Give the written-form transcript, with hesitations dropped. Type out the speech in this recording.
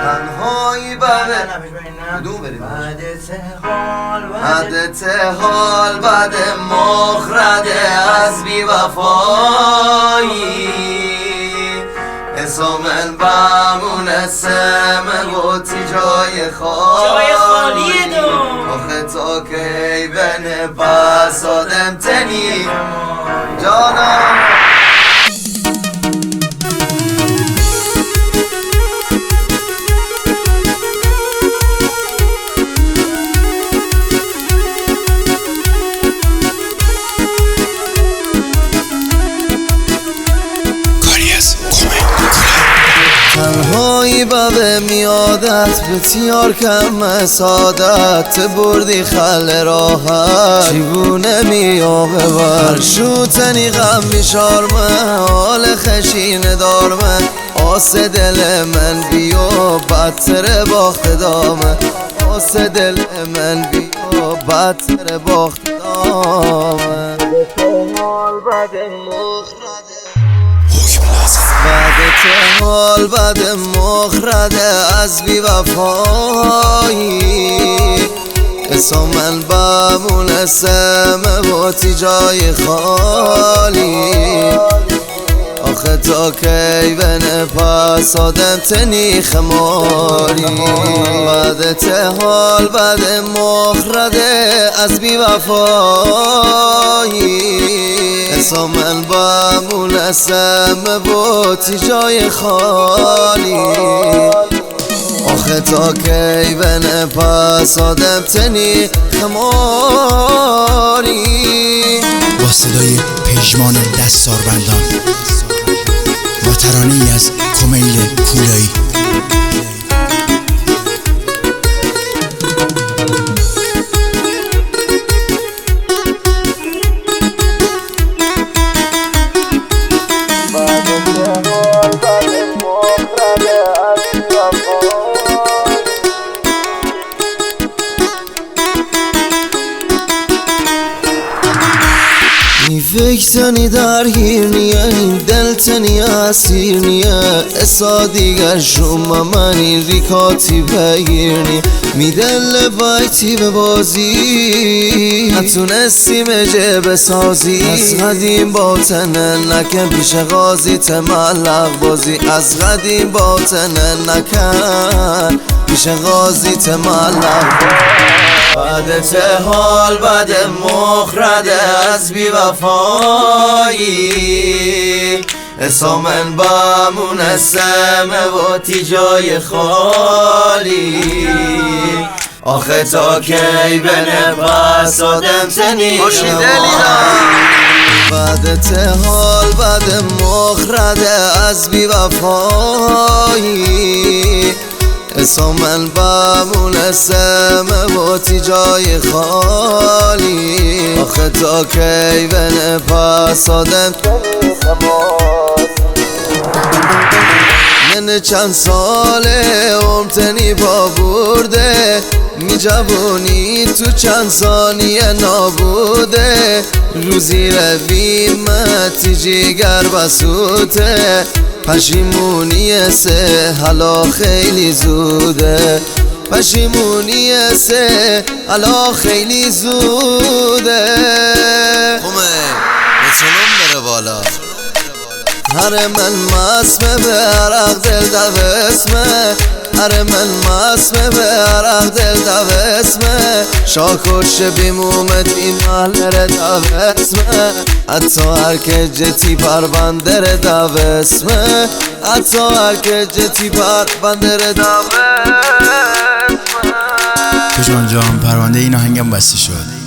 تنهایی بده کدوم بریم بعد حال بعد مخرده از بی وفایی اسامن بمونه سمه بوتی جای خالی آخه تا کی بنه بس آدم تنی جانم تنهایی ببه میادت به تیار کم سادت بردی خل راحت چیگونه میابه بر شوتنی غم بیشارمه حال خشین دارمه آس دل من بیو بدتر باخت دامه آس دل من بیو بدتر باخت دامه بعد حال بعد مخرده از بی وفایی اسامن بمونه سمه بوتی جای خالی آخه تا کی بنه پس آدم تنی خماری بعد حال بعد مخرده از بی وفایی اسامن بمونه سمه بوتی جای خالی آخه تا کی بنه پس آدم تنی خماری با صدای پژمان دستاربندان با ترانه‌ای از کمیل کولایی فکر تنی درگیر نیه این دل تنی اسیر نیه اسا دیگر شما من این ریکاتی بگیر نیه می دل بایتی به بازی نتونستی مجه بسازی از قدیم باطنه نکن پیش غازی تملق بازی از قدیم باطنه نکن پیش غازی تملق بعد حال بعد مخرده از بی وفایی اسامن بمونه سمه بوتی جای خالی آخه تا کی بنه پس آدم تنی بعد حال بعد مخرده از بی وفایی اسامن بمونه سمه بوتی جای خالی آخه تا کی بنه پس آدم من چند ساله عمرتنی با برده می جوونی تو چند ثانیه نابوده روزی رویمتی جیگر بسوته پشیمونی سه حالا خیلی زوده پشیمونی سه حالا خیلی زوده خومه بسنم بره بالا هر من مسمه به عرق دل دو اسمه هر من مسمه به عرق دل دو اسمه شاکوش بیمومت این محلر دو اسمه حتی هر که جتی پر بندر دو اسمه حتی هر که جتی پر بندر دو اسمه پژمان جان پرونده این آهنگم بسته شد